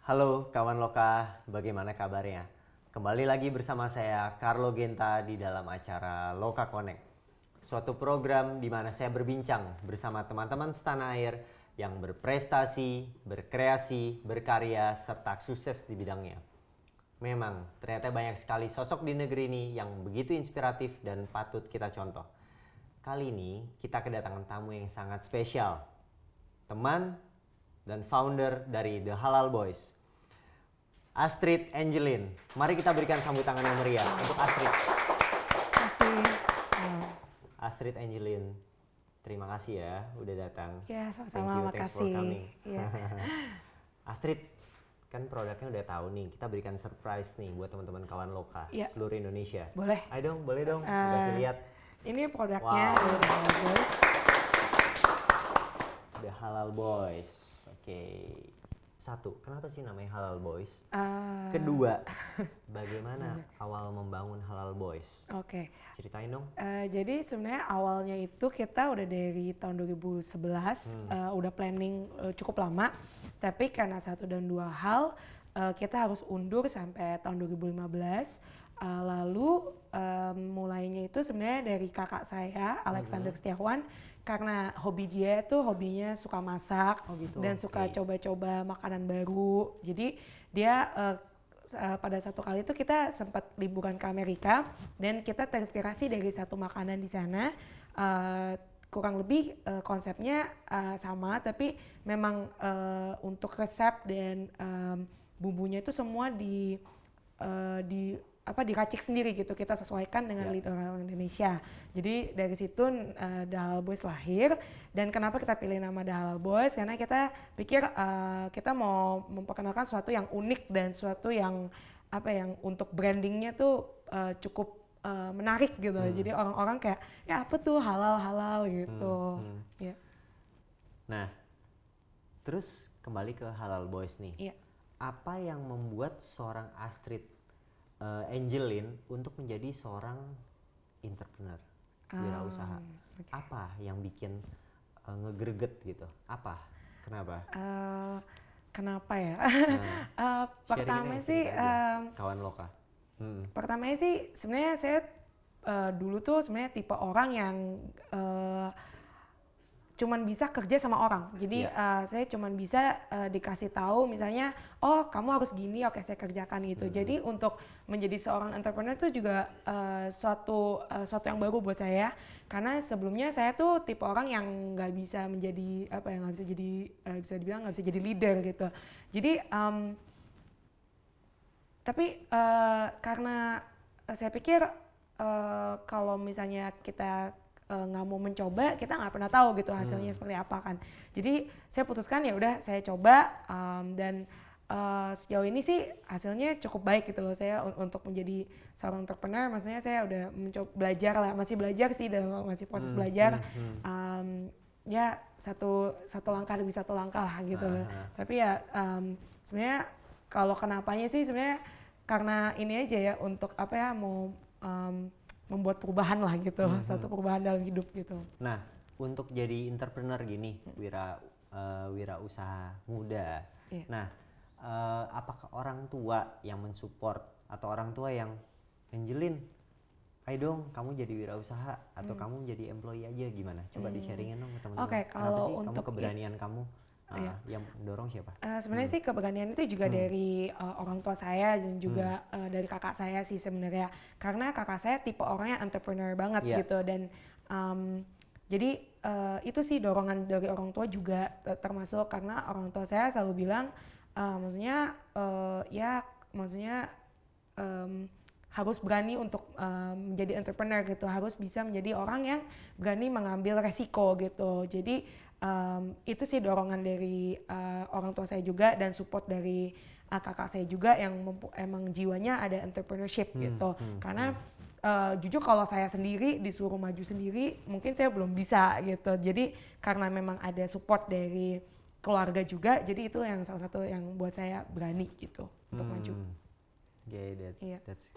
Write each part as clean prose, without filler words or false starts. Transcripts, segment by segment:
Halo kawan Loka, bagaimana kabarnya? Kembali lagi bersama saya Carlo Genta di dalam acara Loka Connect. Suatu program di mana saya berbincang bersama teman-teman setanah air yang berprestasi, berkreasi, berkarya, serta sukses di bidangnya. Memang, ternyata banyak sekali sosok di negeri ini yang begitu inspiratif dan patut kita contoh. Kali ini kita kedatangan tamu yang sangat spesial. Teman dan founder dari The Halal Boys, Astrid Angelin. Mari kita berikan sambutan tangan yang meriah untuk Astrid. Kasih. Astrid Angelin, terima kasih ya udah datang. Ya, Thank sama-sama, you, thanks for makasih. coming. Ya. Astrid, kan produknya udah tahu nih, kita berikan surprise nih buat teman-teman kawan Loka Ya. seluruh Indonesia. Boleh. Ayo dong, boleh dong, dikasih lihat. Ini produknya Wow. The Halal Boys. The Halal Boys. Oke. Satu, kenapa sih namanya Halal Boys? Kedua, bagaimana awal membangun Halal Boys? Oke. Ceritain dong. Jadi sebenarnya awalnya itu kita udah dari tahun 2011 udah planning cukup lama, tapi karena satu dan dua hal kita harus undur sampai tahun 2015. Lalu mulainya itu sebenarnya dari kakak saya Alexander Setiawan, karena hobi dia itu hobinya suka masak dan suka coba-coba makanan baru. Jadi dia pada satu kali itu kita sempat liburan ke Amerika dan kita terinspirasi dari satu makanan di sana. Kurang lebih konsepnya sama, tapi memang untuk resep dan bumbunya itu semua diracik sendiri gitu, kita sesuaikan dengan lidah orang Indonesia. Jadi dari situ The Halal Boys lahir. Dan kenapa kita pilih nama The Halal Boys? Karena kita pikir kita mau memperkenalkan sesuatu yang unik dan sesuatu yang yang untuk brandingnya tuh cukup menarik gitu. Jadi orang-orang kayak ya apa tuh halal gitu. Ya. Nah, terus kembali ke Halal Boys nih. Iya. Apa yang membuat seorang Astrid Angelin untuk menjadi seorang entrepreneur, wirausaha? Apa yang bikin ngegreget gitu? Apa? Kenapa? Kenapa ya? Pertama sih kawan Loka. Pertamanya sih sebenarnya saya dulu tuh sebenarnya tipe orang yang cuman bisa kerja sama orang. Jadi saya cuman bisa dikasih tahu misalnya, oh kamu harus gini, oke saya kerjakan gitu. Jadi untuk menjadi seorang entrepreneur itu juga suatu yang baru buat saya, karena sebelumnya saya tuh tipe orang yang nggak bisa menjadi nggak bisa jadi bisa dibilang nggak bisa jadi leader gitu. Jadi tapi karena saya pikir kalau misalnya kita nggak mau mencoba, kita nggak pernah tahu gitu hasilnya seperti apa kan. Jadi saya putuskan ya udah saya coba, dan sejauh ini sih hasilnya cukup baik gitu loh. Saya untuk menjadi seorang entrepreneur, maksudnya saya udah mencoba belajar lah, masih belajar sih, dan masih proses belajar. Ya satu langkah demi satu langkah lah gitu. Tapi ya sebenarnya kalau kenapanya sih sebenarnya karena ini aja ya, untuk mau membuat perubahan lah gitu, satu perubahan dalam hidup gitu. Nah, untuk jadi entrepreneur gini, wirausaha muda. Nah, apakah orang tua yang mensupport atau orang tua yang Angelin, ayo dong kamu jadi wirausaha atau kamu jadi employee aja, gimana? Coba di-sharingin dong ke teman-teman. Oke, Kenapa sih untuk kamu keberanian kamu yang mendorong siapa? Sebenarnya sih keberanian itu juga dari orang tua saya dan juga dari kakak saya sih sebenarnya. Karena kakak saya tipe orangnya entrepreneur banget gitu, dan jadi itu sih dorongan dari orang tua juga, termasuk karena orang tua saya selalu bilang maksudnya harus berani untuk menjadi entrepreneur gitu, harus bisa menjadi orang yang berani mengambil resiko gitu. Jadi itu sih dorongan dari orang tua saya juga, dan support dari kakak saya juga yang emang jiwanya ada entrepreneurship gitu. Karena jujur kalau saya sendiri disuruh maju sendiri mungkin saya belum bisa gitu. Jadi karena memang ada support dari keluarga juga, jadi itu yang salah satu yang buat saya berani gitu untuk maju. That's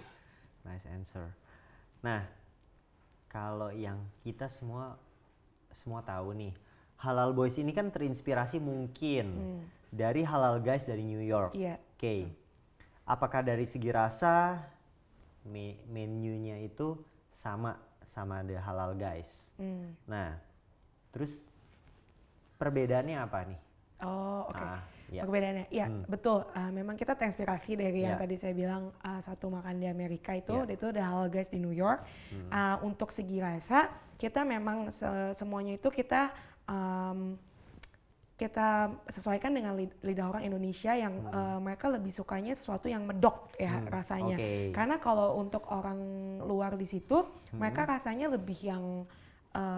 nice answer. Nah, kalau yang kita semua tahu nih, Halal Boys ini kan terinspirasi mungkin dari Halal Guys dari New York. Iya. Oke. Apakah dari segi rasa menunya itu sama The Halal Guys? Nah, terus perbedaannya apa nih? Oh, oke. Ya. Perbedaannya, iya betul. Memang kita terinspirasi dari yang Ya. tadi saya bilang satu makan di Amerika itu, Ya. itu The Halal Guys di New York. Untuk segi rasa, kita memang semuanya itu kita sesuaikan dengan lidah orang Indonesia yang mereka lebih sukanya sesuatu yang medok ya rasanya. Karena kalau untuk orang luar di situ, mereka rasanya lebih yang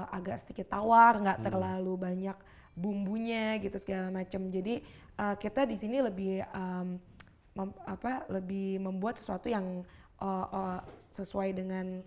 agak sedikit tawar, nggak terlalu banyak bumbunya gitu segala macam. Jadi kita di sini lebih lebih membuat sesuatu yang sesuai dengan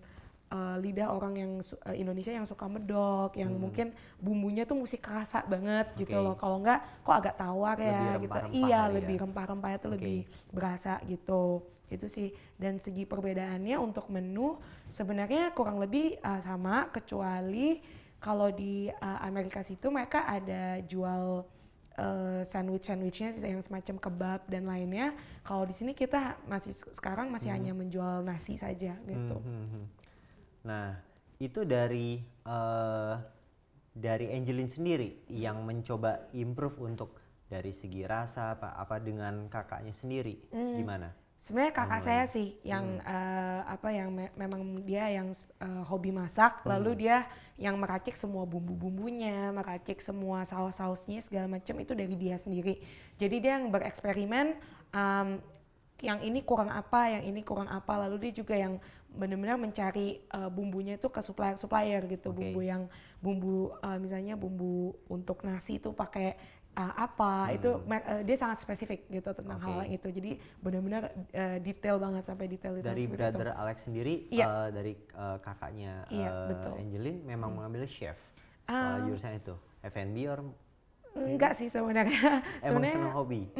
lidah orang yang Indonesia yang suka medok, yang mungkin bumbunya tuh mesti kerasa banget gitu loh. Kalau enggak kok agak tawar ya gitu. Iya, lebih rempah-rempahnya tuh lebih berasa gitu. Itu sih. Dan segi perbedaannya untuk menu sebenarnya kurang lebih sama, kecuali kalau di Amerika situ mereka ada jual sandwich-sandwichnya yang semacam kebab dan lainnya. Kalau di sini kita sekarang masih hanya menjual nasi saja gitu. Nah, itu dari Angelin sendiri yang mencoba improve untuk dari segi rasa apa dengan kakaknya sendiri gimana? Sebenarnya kakak saya sih yang memang dia yang hobi masak, lalu dia yang meracik semua bumbu-bumbunya, meracik semua saus-sausnya segala macam itu dari dia sendiri. Jadi dia yang bereksperimen, yang ini kurang apa, yang ini kurang apa, lalu dia juga yang benar-benar mencari bumbunya itu ke supplier gitu, bumbu misalnya bumbu untuk nasi itu pakai apa itu dia sangat spesifik gitu tentang hal itu, jadi benar-benar detail banget sampai detail dari brother Alex sendiri. Dari kakaknya Angelin memang mengambil chef sekolah jurusan itu F&B or enggak sih sebenarnya. Emang senang hobi?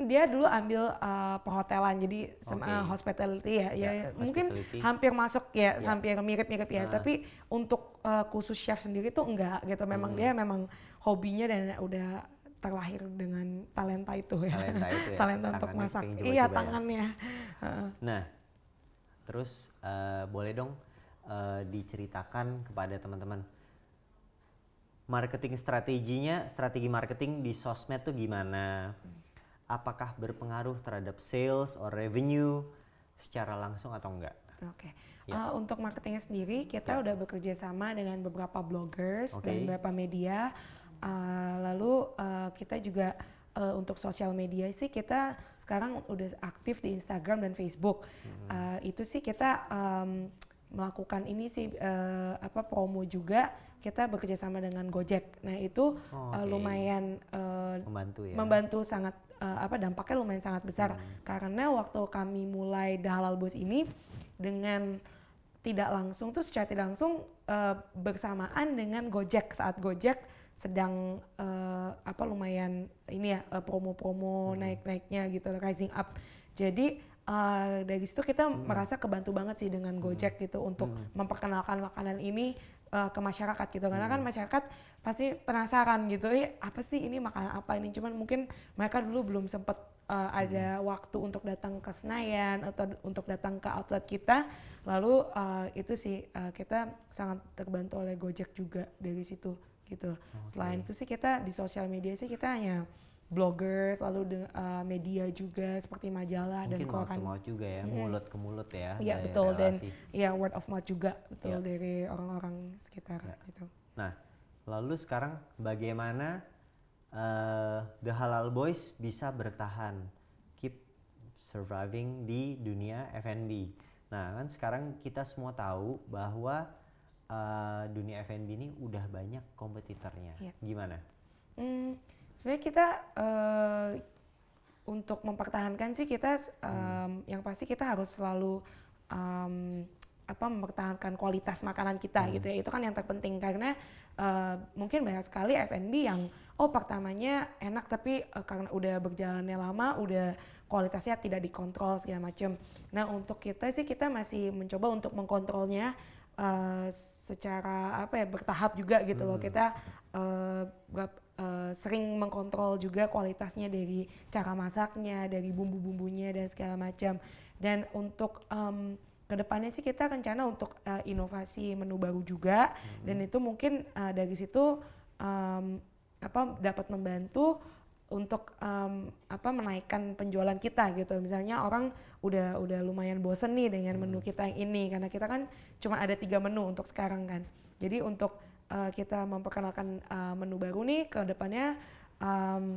Dia dulu ambil perhotelan, jadi hospitality ya mungkin hampir masuk ya, hampir mirip-mirip ya. Tapi untuk khusus chef sendiri tuh enggak gitu. Memang dia memang hobinya dan udah terlahir dengan talenta itu ya. Talenta untuk masak. Iya, tangannya. Nah, terus boleh dong diceritakan kepada teman-teman strategi marketing di sosmed tuh gimana? Apakah berpengaruh terhadap sales or revenue secara langsung atau enggak? Oke. Untuk marketingnya sendiri kita udah bekerja sama dengan beberapa bloggers dan beberapa media. Lalu kita juga untuk sosial media sih kita sekarang udah aktif di Instagram dan Facebook. Itu sih kita melakukan ini sih promo juga. Kita bekerja sama dengan Gojek. Nah itu lumayan membantu sangat dampaknya lumayan sangat besar. Karena waktu kami mulai The Halal Boys ini dengan tidak langsung tuh secara tidak langsung bersamaan dengan Gojek, saat Gojek sedang lumayan ini ya promo-promo naik-naiknya gitu, rising up. Jadi dari situ kita merasa kebantu banget sih dengan Gojek gitu untuk memperkenalkan makanan ini ke masyarakat gitu, karena kan masyarakat pasti penasaran gitu, apa sih ini makanan apa ini, cuman mungkin mereka dulu belum sempat ada waktu untuk datang ke Senayan atau untuk datang ke outlet kita, lalu itu sih kita sangat terbantu oleh Gojek juga dari situ gitu. Selain itu sih kita di sosial media sih kita hanya bloggers, lalu media juga seperti majalah dan koran. Mungkin mouth juga ya, mulut ke mulut ya. Iya betul, dan ya word of mouth juga betul dari orang-orang sekitar gitu. Nah, lalu sekarang bagaimana The Halal Boys bisa bertahan, keep surviving di dunia F&B? Nah kan sekarang kita semua tahu bahwa dunia F&B ini udah banyak kompetitornya. Gimana? Sebenarnya kita untuk mempertahankan sih kita yang pasti kita harus selalu mempertahankan kualitas makanan kita gitu ya. Itu kan yang terpenting, karena mungkin banyak sekali F&B yang pertamanya enak tapi karena udah berjalannya lama udah kualitasnya tidak dikontrol segala macam. Nah untuk kita sih kita masih mencoba untuk mengkontrolnya bertahap juga gitu loh. Kita sering mengkontrol juga kualitasnya dari cara masaknya, dari bumbu-bumbunya dan segala macam. Dan untuk kedepannya sih kita rencana untuk inovasi menu baru juga, dan itu mungkin dari situ dapat membantu untuk menaikkan penjualan kita gitu. Misalnya orang udah lumayan bosen nih dengan menu kita yang ini, karena kita kan cuma ada 3 menu untuk sekarang kan. Jadi untuk kita memperkenalkan menu baru nih ke depannya,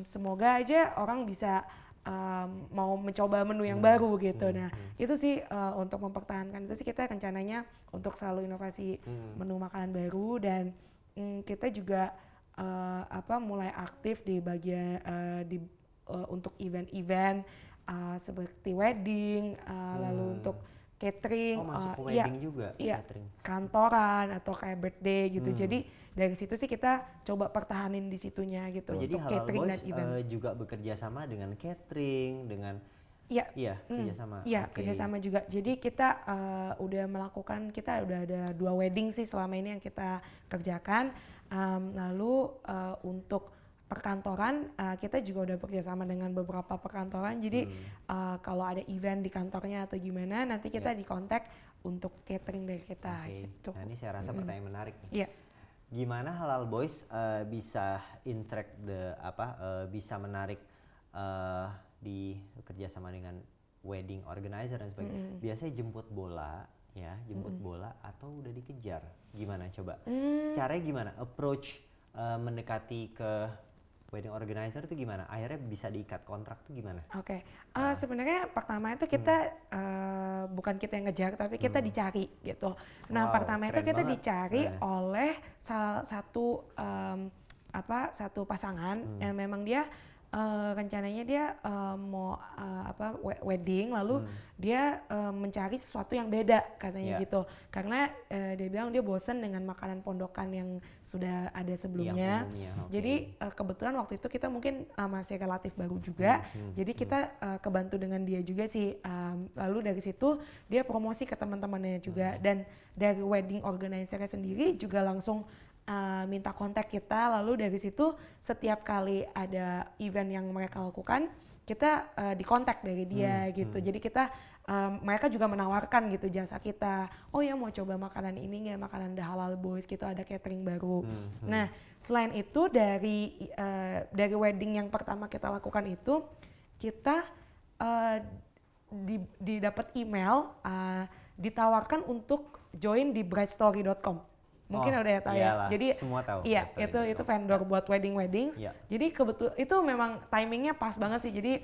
semoga aja orang bisa mau mencoba menu yang baru gitu. Nah itu sih untuk mempertahankan itu sih kita rencananya untuk selalu inovasi menu makanan baru, dan kita juga mulai aktif di bagian untuk event-event seperti wedding, lalu untuk catering, Oh, masuk ke iya, wedding juga, iya, catering. kantoran atau kayak birthday gitu. Jadi dari situ sih kita coba pertahanin di situnya gitu Oh, jadi untuk Halal catering dan Boys event. juga bekerja sama dengan catering, dengan Iya, kerjasama. iya, Oke. kerjasama juga. Jadi kita kita udah ada 2 wedding sih selama ini yang kita kerjakan. Lalu untuk perkantoran kita juga udah bekerjasama dengan beberapa perkantoran. Jadi kalau ada event di kantornya atau gimana, nanti kita dikontak untuk catering dari kita gitu. Nah, ini saya rasa pertanyaan menarik nih. Iya. Gimana Halal Boys bisa bisa menarik di kerjasama dengan wedding organizer dan sebagainya. Biasanya jemput bola atau udah dikejar. Gimana coba? Caranya gimana? Approach mendekati ke wedding organizer itu gimana? Akhirnya bisa diikat kontrak tuh gimana? Oke, sebenarnya pertama itu kita bukan kita yang ngejar, tapi kita dicari gitu. Nah, Wow, pertama itu keren kita banget. dicari oleh satu pasangan yang memang dia rencananya dia mau wedding, lalu dia mencari sesuatu yang beda katanya gitu. Karena dia bilang dia bosan dengan makanan pondokan yang sudah ada sebelumnya. Jadi kebetulan waktu itu kita mungkin masih relatif baru juga. Jadi kita kebantu dengan dia juga sih. Lalu dari situ dia promosi ke teman-temannya juga, dan dari wedding organizer-nya sendiri juga langsung minta kontak kita. Lalu dari situ setiap kali ada event yang mereka lakukan, kita dikontak dari dia gitu. Jadi kita mereka juga menawarkan gitu jasa kita. Oh ya, mau coba makanan ini nggak, makanan The Halal Boys gitu, ada catering baru. Nah, selain itu dari wedding yang pertama kita lakukan itu, kita didapat email ditawarkan untuk join di brightstory.com. Mungkin udah tahu ya. Jadi semua tahu. iya, itu vendor buat weddings. Jadi kebetulan itu memang timingnya pas banget sih. Jadi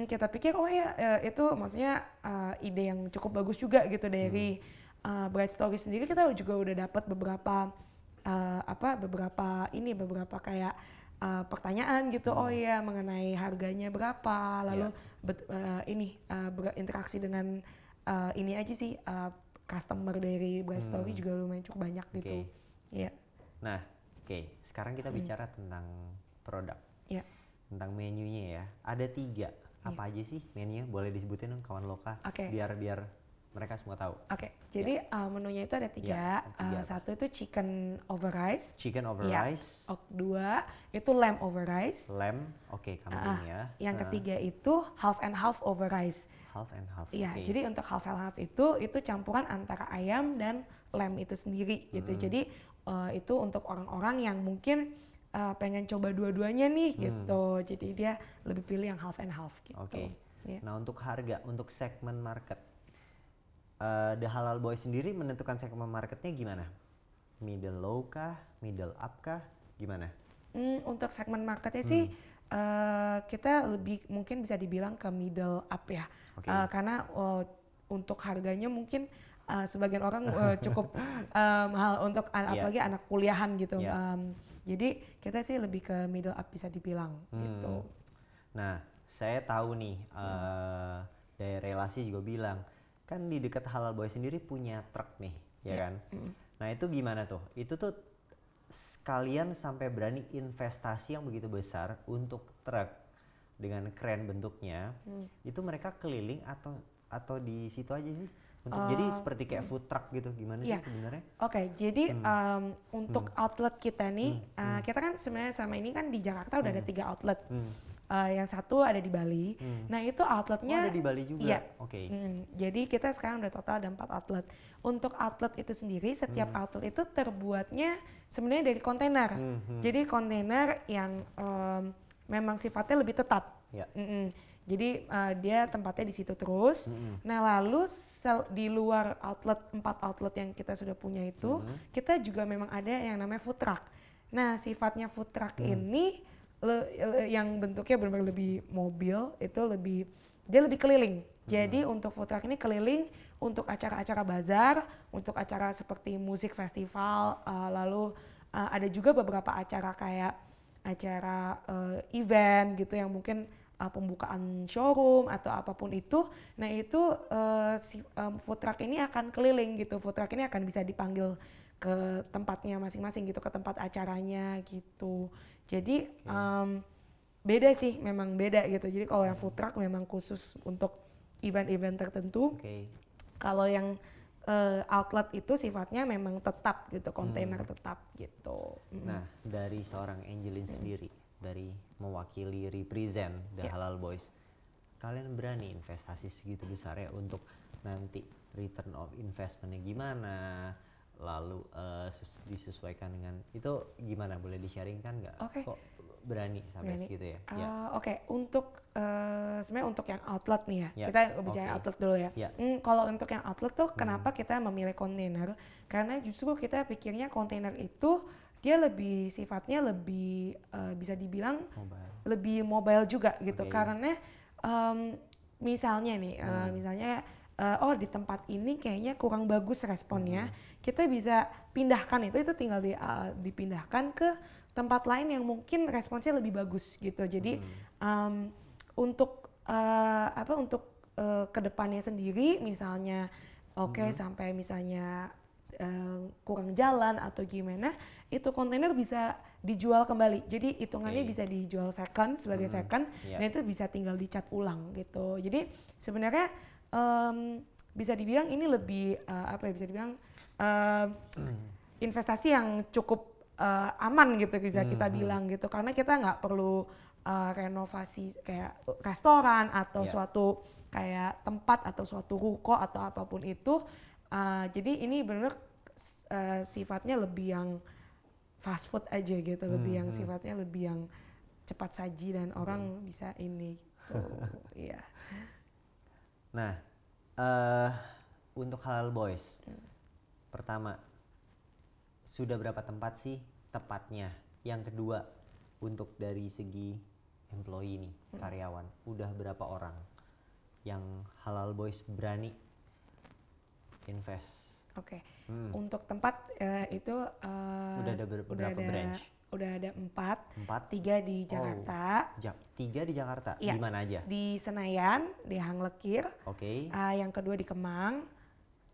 kita pikir itu maksudnya ide yang cukup bagus juga gitu dari Bright Story sendiri. Kita juga udah dapat beberapa kayak pertanyaan gitu. Oh iya, mengenai harganya berapa, lalu berinteraksi dengan ini aja sih, customer dari Bright Story juga lumayan cukup banyak gitu. Iya. Nah, sekarang kita bicara tentang produk, tentang menunya ya. Ada 3. Apa aja sih menunya? Boleh disebutin dong kawan Loka, biar mereka semua tahu. Jadi menunya itu ada 3. Satu itu chicken over rice. Chicken over rice. 2 itu lamb over rice. Lamb, kambing ya. Yang ketiga itu half and half over rice. Half and half. Iya, jadi untuk half and half itu campuran antara ayam dan lamb itu sendiri gitu. Jadi itu untuk orang-orang yang mungkin pengen coba dua-duanya nih gitu. Jadi dia lebih pilih yang half and half gitu. Nah, untuk harga, untuk segmen market, The Halal Boys sendiri menentukan segmen marketnya gimana? Middle low kah? Middle up kah? Gimana? Untuk segmen marketnya sih kita lebih mungkin bisa dibilang ke middle up ya. Karena untuk harganya mungkin sebagian orang cukup mahal untuk apalagi anak kuliahan gitu. Jadi kita sih lebih ke middle up bisa dibilang gitu. Nah, saya tahu nih dari relasi juga bilang kan di dekat Halal Boys sendiri punya truk nih, ya kan? Nah, itu gimana tuh? Itu tuh kalian sampai berani investasi yang begitu besar untuk truk dengan keren bentuknya. Itu mereka keliling atau di situ aja sih? Untuk jadi seperti kayak food truck gitu, gimana sih Iya. sebenarnya? Oke, jadi untuk outlet kita nih, kita kan sebenarnya sama ini kan di Jakarta udah ada 3 outlet. Yang satu ada di Bali. Nah itu Oh, outletnya, ada di Bali juga. iya. Oke. Jadi kita sekarang udah total ada 4 outlet. Untuk outlet itu sendiri, setiap outlet itu terbuatnya sebenarnya dari kontainer. Jadi kontainer yang memang sifatnya lebih tetap. Ya. Jadi dia tempatnya di situ terus. Nah lalu di luar outlet 4 outlet yang kita sudah punya itu, kita juga memang ada yang namanya food truck. Nah sifatnya food truck ini yang bentuknya benar-benar lebih mobil, itu dia lebih keliling. Jadi untuk food truck ini keliling untuk acara-acara bazar, untuk acara seperti musik festival, lalu ada juga beberapa acara kayak acara event gitu yang mungkin pembukaan showroom atau apapun itu. Nah itu food truck ini akan keliling gitu. Food truck ini akan bisa dipanggil ke tempatnya masing-masing gitu, ke tempat acaranya gitu. Jadi beda sih, memang beda gitu. Jadi kalau yang food truck memang khusus untuk event-event tertentu. Kalau yang outlet itu sifatnya memang tetap gitu, kontainer tetap gitu. Nah, dari seorang Angelin sendiri, dari mewakili represent The Halal Boys, kalian berani investasi segitu besar ya untuk nanti return of investmentnya gimana? Lalu disesuaikan dengan itu gimana, boleh di-sharingkan nggak? Oke. Kok berani sampai segitu ya? Oke, untuk sebenarnya untuk yang outlet nih ya, Ya, kita bicara outlet dulu ya. Ya. Kalau untuk yang outlet tuh kenapa kita memilih kontainer? Karena justru kita pikirnya kontainer itu dia lebih sifatnya lebih bisa dibilang lebih mobile juga gitu. Karena misalnya nih, misalnya di tempat ini kayaknya kurang bagus responnya, kita bisa pindahkan itu tinggal dipindahkan ke tempat lain yang mungkin responsnya lebih bagus gitu. Jadi untuk kedepannya sendiri, misalnya sampai misalnya kurang jalan atau gimana, itu kontainer bisa dijual kembali. Jadi hitungannya bisa dijual second sebagai second, dan itu bisa tinggal dicat ulang gitu. Jadi sebenarnya bisa dibilang ini lebih bisa dibilang investasi yang cukup aman gitu bisa kita bilang gitu, karena kita nggak perlu renovasi kayak restoran atau suatu kayak tempat atau suatu ruko atau apapun itu. Jadi ini benar sifatnya lebih yang fast food aja gitu, lebih yang sifatnya lebih yang cepat saji dan orang bisa ini gitu. Iya. Nah, untuk Halal Boys, pertama, sudah berapa tempat sih tepatnya? Yang kedua, untuk dari segi employee nih, karyawan, udah berapa orang yang Halal Boys berani invest? Oke. Untuk tempat itu udah ada berapa branch? Udah ada 4. 3 di Jakarta. 3 di Jakarta. Ya, di mana aja? Di Senayan, di Hang Lekir. Oke. Yang kedua di Kemang.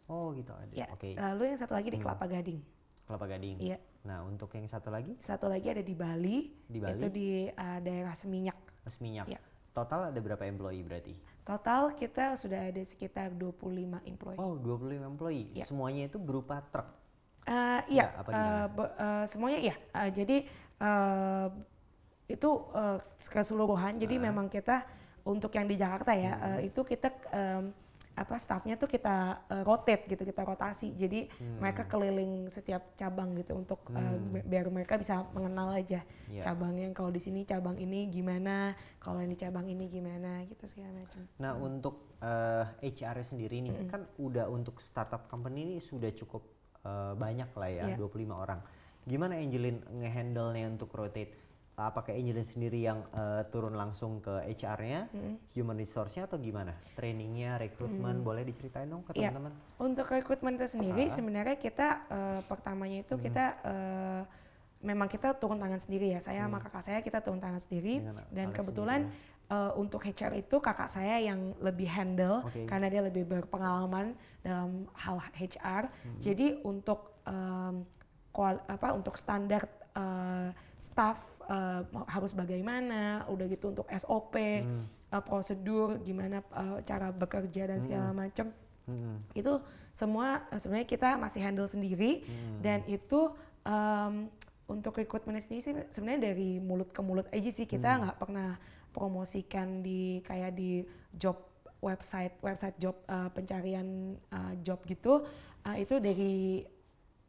Oh gitu ada. Ya. Oke. Lalu yang satu lagi di Kelapa Gading. Kelapa Gading. Iya. Nah, untuk yang satu lagi? Satu lagi ada di Bali. Di Bali? Itu di daerah Seminyak. Seminyak. Ya. Total ada berapa employee berarti? Total kita sudah ada sekitar 25 employee. Oh, 25 employee. Ya. Semuanya itu berupa truk? Iya. Semuanya iya. Jadi itu keseluruhan. Jadi memang kita untuk yang di Jakarta ya, itu kita staffnya tuh kita rotate gitu, kita rotasi. Jadi mereka keliling setiap cabang gitu untuk biar mereka bisa mengenal aja cabangnya. Kalau di sini cabang ini gimana, kalau yang di cabang ini gimana gitu segala macam. Nah, untuk HR sendiri nih, kan udah untuk startup company ini sudah cukup banyak lah ya, 25 orang. Gimana Angelin ngehandle-nya untuk rotate? Apakah Angelin sendiri yang turun langsung ke HR-nya, human resource-nya, atau gimana? Trainingnya, rekrutmen, boleh diceritain dong ke teman-teman? Untuk rekrutmen itu sendiri sebenarnya kita pertamanya itu kita memang kita turun tangan sendiri ya. Saya sama kakak saya kita turun tangan sendiri. Dan kebetulan untuk HR itu kakak saya yang lebih handle karena dia lebih berpengalaman dalam hal HR. Jadi untuk untuk standar staff harus bagaimana, udah gitu untuk SOP, prosedur gimana cara bekerja dan segala macam. Itu semua sebenarnya kita masih handle sendiri, dan itu untuk recruitment sendiri sih sebenarnya dari mulut ke mulut aja sih. Kita nggak pernah promosikan di kayak di job website job, pencarian job gitu. Itu dari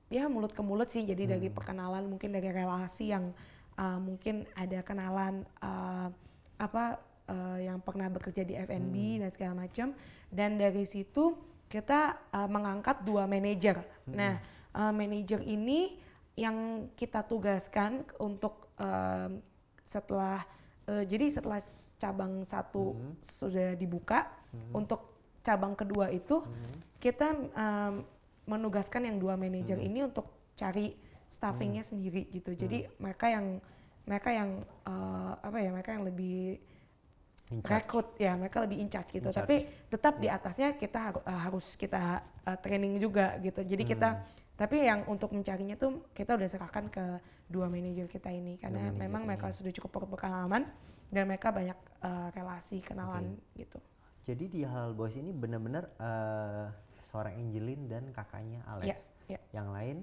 ya mulut ke mulut sih, jadi dari perkenalan, mungkin dari relasi yang mungkin ada kenalan yang pernah bekerja di F&B dan segala macam, dan dari situ kita mengangkat 2 manajer. Nah, manajer ini yang kita tugaskan untuk jadi setelah cabang 1 sudah dibuka, untuk cabang kedua itu kita menugaskan yang 2 manajer ini untuk cari staffingnya sendiri gitu. Jadi mereka yang lebih rekrut ya, mereka lebih in charge gitu. Tapi tetap di atasnya kita harus kita training juga gitu. Jadi tapi yang untuk mencarinya tuh kita udah serahkan ke 2 manajer kita ini, karena memang mereka sudah cukup berpengalaman dan mereka banyak relasi kenalan gitu. Jadi di Halal Boys ini benar-benar seorang Angelin dan kakaknya Alex. Yang lain?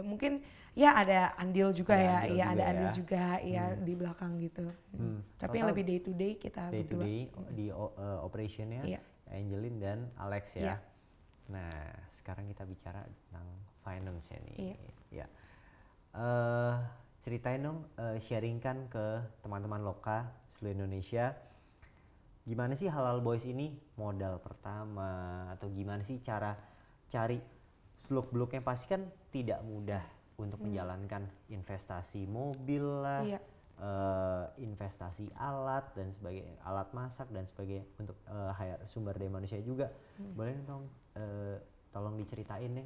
Mungkin ya ada Andil juga ada ya, Andil Andil juga ya di belakang gitu. Tapi yang lebih day to day kita day berdua. to day di operationnya Angelin dan Alex ya. Nah, sekarang kita bicara tentang finance ya nih. Ya. Ceritain dong, sharingkan ke teman-teman Loka seluruh Indonesia. Gimana sih Halal Boys ini modal pertama, atau gimana sih cara cari seluk-beluknya? Pasti kan tidak mudah untuk menjalankan investasi mobil lah, investasi alat dan sebagainya, alat masak dan sebagainya, untuk hire sumber daya manusia juga. Boleh dong tolong diceritain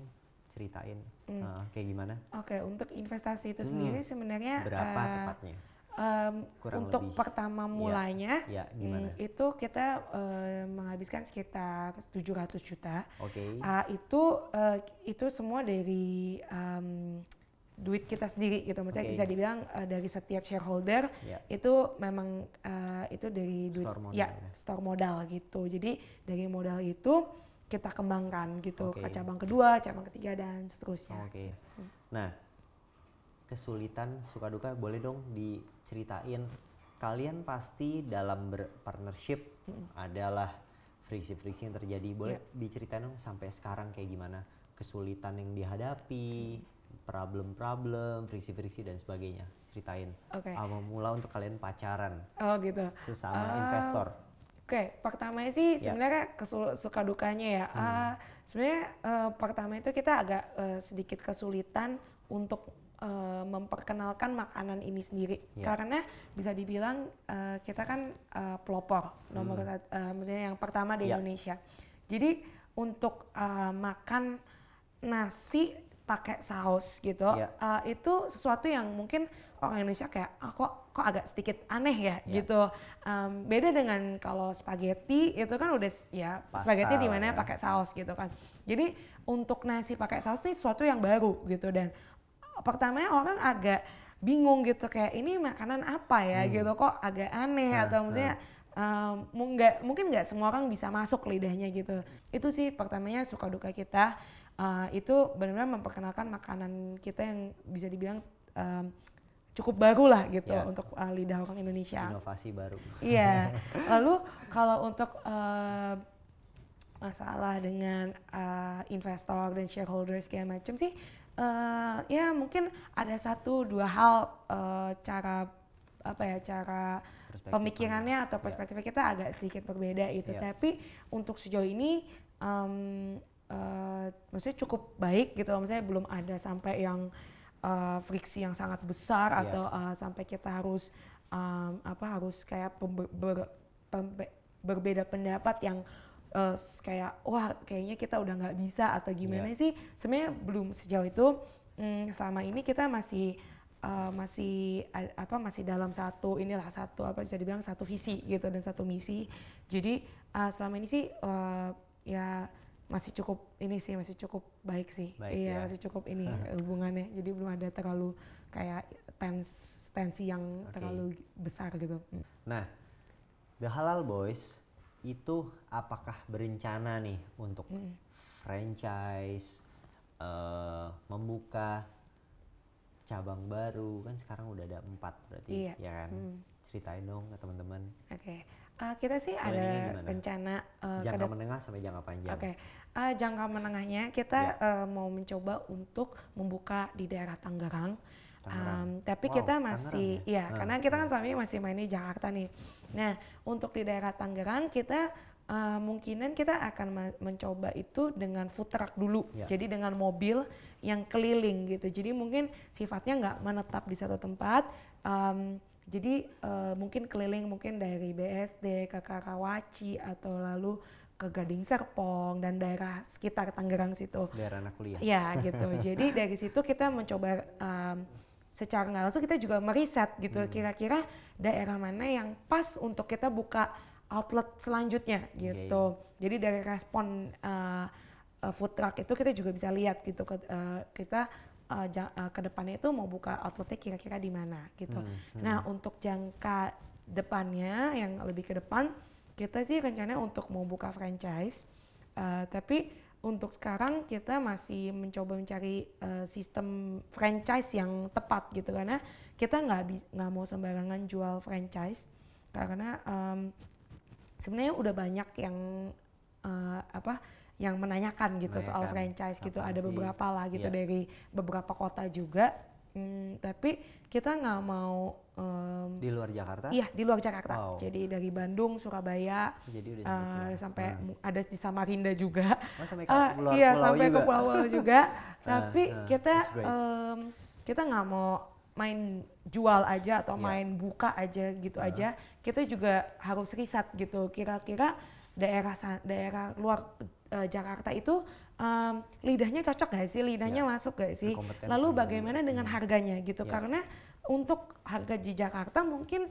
kayak gimana? Oke, untuk investasi itu sendiri sebenarnya berapa tepatnya? Untuk lebih. Pertama mulanya itu kita menghabiskan sekitar 700 juta. Itu semua dari duit kita sendiri gitu. Maksudnya bisa dibilang dari setiap shareholder itu memang itu dari duit store modal gitu. Jadi dari modal itu kita kembangkan gitu ke cabang kedua, cabang ketiga dan seterusnya. Nah, kesulitan suka duka boleh dong diceritain. Kalian pasti dalam berpartnership adalah friksi-friksi yang terjadi. Boleh diceritain dong sampai sekarang kayak gimana kesulitan yang dihadapi, problem-problem, friksi-friksi dan sebagainya. Ceritain. Awal mula untuk kalian pacaran. Gitu. Sesama investor. Pertamanya sih sebenarnya suka dukanya ya. Sebenarnya pertama itu kita agak sedikit kesulitan untuk memperkenalkan makanan ini sendiri, karena bisa dibilang kita kan pelopor nomor maksudnya yang pertama di Indonesia. Jadi untuk makan nasi pakai saus gitu, itu sesuatu yang mungkin orang Indonesia kayak kok agak sedikit aneh ya gitu. Beda dengan kalau spaghetti itu kan udah ya spaghetti di mana pakai saus gitu kan. Jadi untuk nasi pakai saus ini sesuatu yang baru gitu, dan pertamanya orang agak bingung gitu, kayak ini makanan apa ya gitu, kok agak aneh atau maksudnya mungkin nggak semua orang bisa masuk lidahnya gitu. Itu sih pertamanya suka duka kita, itu benar-benar memperkenalkan makanan kita yang bisa dibilang cukup baru lah gitu untuk lidah orang Indonesia. Inovasi baru. Iya. Lalu kalau untuk masalah dengan investor dan shareholders segala macam sih, ya mungkin ada 1-2 hal cara pemikirannya atau perspektifnya kita agak sedikit berbeda itu. Tapi untuk sejauh ini maksudnya cukup baik gitu, maksudnya belum ada sampai yang friksi yang sangat besar atau sampai kita harus harus kayak berbeda pendapat yang kayak wah kayaknya kita udah nggak bisa atau gimana sih. Sebenarnya belum sejauh itu. Selama ini kita masih dalam satu bisa dibilang satu visi gitu dan satu misi. Jadi selama ini sih ya masih cukup baik sih. Masih cukup ini hubungannya. Jadi belum ada terlalu kayak tensi yang terlalu besar gitu. Nah, The Halal Boys itu apakah berencana nih untuk franchise, membuka cabang baru? Kan sekarang udah ada 4 berarti, Iya. ya kan? Ceritain dong ke teman-teman. Oke. Kita sih Planningnya ada gimana? rencana Jangka menengah sampai jangka panjang. Oke. Jangka menengahnya kita mau mencoba untuk membuka di daerah Tangerang. Tapi Wow, kita Tangerang masih, ya? karena kita kan selama ini masih main di Jakarta nih. Nah, untuk di daerah Tangerang kita mungkinan kita akan mencoba itu dengan food truck dulu. Ya. Jadi dengan mobil yang keliling gitu. Jadi mungkin sifatnya nggak menetap di satu tempat. Jadi mungkin keliling mungkin dari BSD ke Karawaci atau lalu ke Gading Serpong dan daerah sekitar Tangerang situ. Daerah anak kuliah. Ya gitu. Jadi dari situ kita mencoba secara nggak langsung kita juga meriset gitu kira-kira daerah mana yang pas untuk kita buka outlet selanjutnya gitu. Jadi dari respon food truck itu kita juga bisa lihat gitu kita ke depannya itu mau buka outletnya kira-kira di mana gitu. Nah untuk jangka depannya yang lebih ke depan kita sih rencananya untuk mau buka franchise, tapi untuk sekarang kita masih mencoba mencari sistem franchise yang tepat gitu karena kita nggak mau sembarangan jual franchise karena sebenarnya udah banyak yang yang menanyakan gitu soal franchise gitu. Ada beberapa lah gitu dari beberapa kota juga. Tapi kita nggak mau di luar Jakarta? Iya, di luar Jakarta. Jadi dari Bandung, Surabaya, jadi udah sampai ada di Samarinda juga. Sampai ke pulau iya, pulau sampai juga. ke pulau-pulau juga. Tapi kita nggak mau main jual aja atau main buka aja gitu aja. Kita juga harus riset gitu. Kira-kira daerah luar Jakarta itu lidahnya cocok gak sih, lidahnya masuk gak sih, lalu bagaimana dengan harganya gitu, karena untuk harga di Jakarta mungkin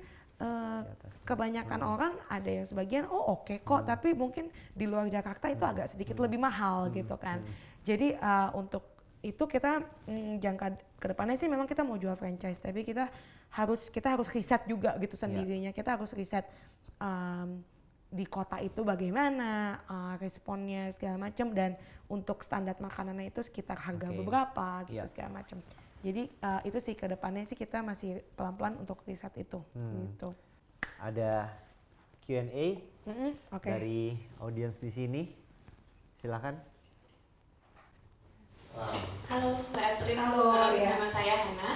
kebanyakan orang ada yang sebagian oke kok, tapi mungkin di luar Jakarta itu agak sedikit lebih mahal gitu kan. Jadi untuk itu kita jangka kedepannya sih memang kita mau jual franchise, tapi kita harus riset juga gitu sendirinya. Kita harus riset di kota itu bagaimana responnya segala macam, dan untuk standar makanannya itu sekitar harga beberapa gitu segala macam. Jadi itu sih kedepannya sih kita masih pelan-pelan untuk riset itu. Gitu. Ada Q&A dari audiens di sini, silakan. Halo Mbak Astrid, nama saya Hana.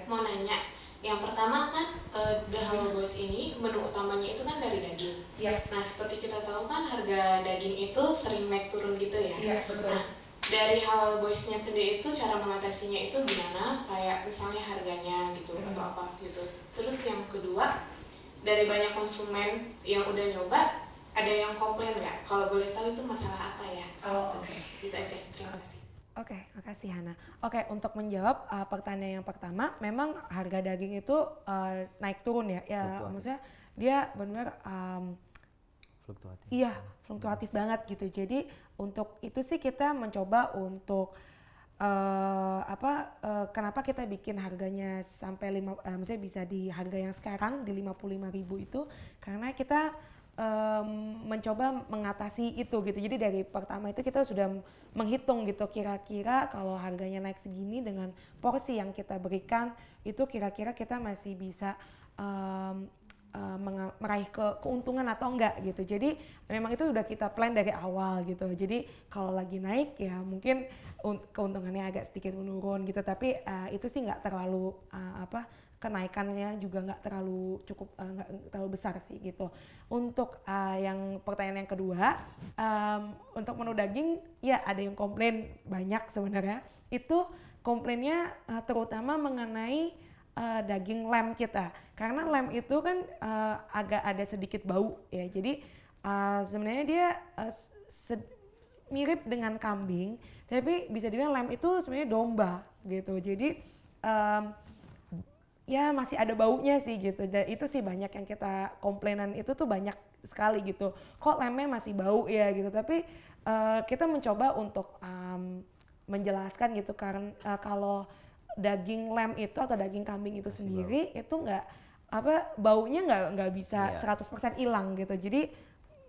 Mau nanya, yang pertama kan The Halo Boys ini menu utamanya itu kan dari daging. Nah seperti kita tahu kan harga daging itu sering naik turun gitu ya. Betul. Nah dari Halo Boys-nya sendiri itu cara mengatasinya itu gimana? Kayak misalnya harganya gitu atau apa gitu. Terus yang kedua, dari banyak konsumen yang udah nyoba, ada yang komplain nggak? Kalau boleh tahu itu masalah apa ya? Gitu aja, terima kasih. Oke, makasih Hana. Oke, untuk menjawab pertanyaan yang pertama, memang harga daging itu naik turun ya. Maksudnya dia benar Fluktuatif. Iya, fluktuatif banget gitu. Jadi untuk itu sih kita mencoba untuk kenapa kita bikin harganya sampai maksudnya bisa di harga yang sekarang di 55.000 itu karena kita mencoba mengatasi itu gitu. Jadi dari pertama itu kita sudah menghitung gitu kira-kira kalau harganya naik segini dengan porsi yang kita berikan itu kira-kira kita masih bisa meraih keuntungan atau enggak gitu. Jadi memang itu udah kita plan dari awal gitu. Jadi kalau lagi naik ya mungkin keuntungannya agak sedikit menurun gitu. Tapi itu sih nggak terlalu kenaikannya juga nggak terlalu besar sih gitu. Untuk yang pertanyaan yang kedua, untuk menu daging ya ada yang komplain banyak sebenarnya. Itu komplainnya terutama mengenai daging lem kita, karena lem itu kan agak ada sedikit bau ya. Jadi sebenarnya dia mirip dengan kambing, tapi bisa dibilang lem itu sebenarnya domba gitu. Jadi ya masih ada baunya sih gitu. Dan itu sih banyak yang kita komplainan itu tuh banyak sekali gitu. Kok lemnya masih bau ya gitu. Tapi kita mencoba untuk menjelaskan gitu karena kalau daging lem itu atau daging kambing itu sendiri itu baunya nggak bisa 100% hilang gitu. Jadi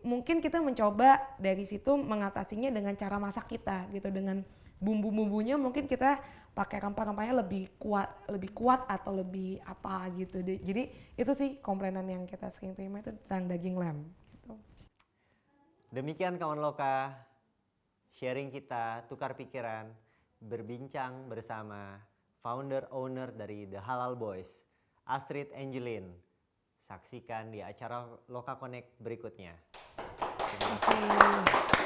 mungkin kita mencoba dari situ mengatasinya dengan cara masak kita gitu, dengan bumbu-bumbunya mungkin kita pakai rempah-rempahnya lebih kuat atau lebih apa gitu. Jadi itu sih komplainan yang kita sering terima itu tentang daging lem gitu. Demikian kawan Loka, sharing kita, tukar pikiran, berbincang bersama founder owner dari The Halal Boys, Astrid Angelin. Saksikan di acara Loka Connect berikutnya. Terima kasih.